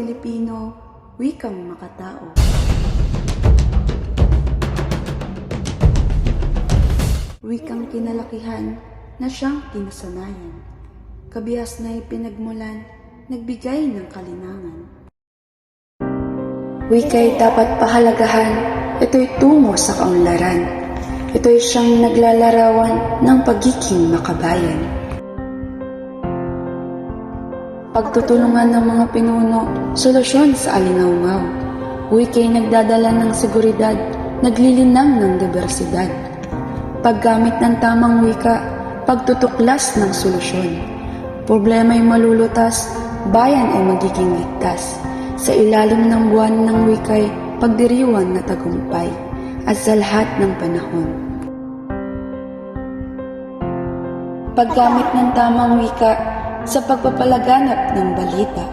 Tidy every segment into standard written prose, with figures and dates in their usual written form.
Filipino, wikang makatao. Wikang kinalakihan na siyang kinasanayan. Kabihas na ipinagmulan, nagbigay ng kalinangan. Wika'y dapat pahalagahan, ito'y tungo sa kaunlaran. Ito'y siyang naglalarawan ng pagiging makabayan. Pagtutulungan ng mga pinuno, solusyon sa alingaungaw. Wika'y nagdadala ng seguridad, naglilinang ng diversidad. Paggamit ng tamang wika, pagtutuklas ng solusyon. Problema'y malulutas, bayan ay magiging ligtas. Sa ilalim ng buwan ng wika'y pagdiriwang na tagumpay at sa lahat ng panahon. Paggamit ng tamang wika sa pagpapalaganap ng balita,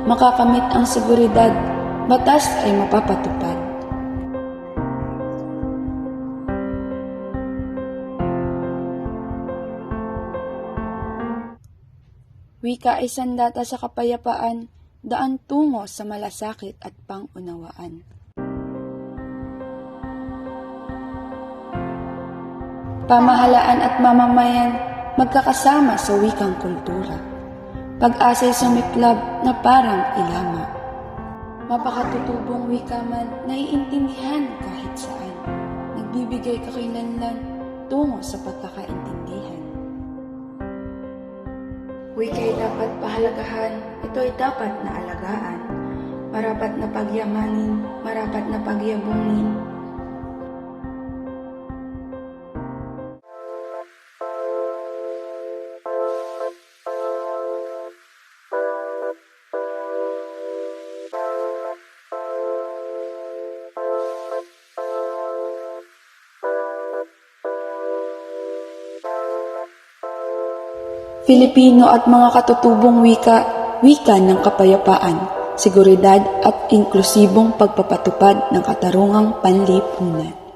makakamit ang seguridad, batas ay mapapatupad. Wika ay sandata sa kapayapaan, daan tungo sa malasakit at pangunawaan. Pamahalaan at mamamayan magkakasama sa wikang kultura. Pag-asa'y sumiklab na parang ilama. Mapakatutubong wika man naiintindihan kahit saan. Nagbibigay kakilanlan tungo sa pagkakaintindihan. Wika'y dapat pahalagahan, ito'y dapat na alagaan. Marapat na pagyamanin, marapat na pagyabungin. Filipino at mga katutubong wika, wika ng kapayapaan, seguridad at inklusibong pagpapatupad ng katarungang panlipunan.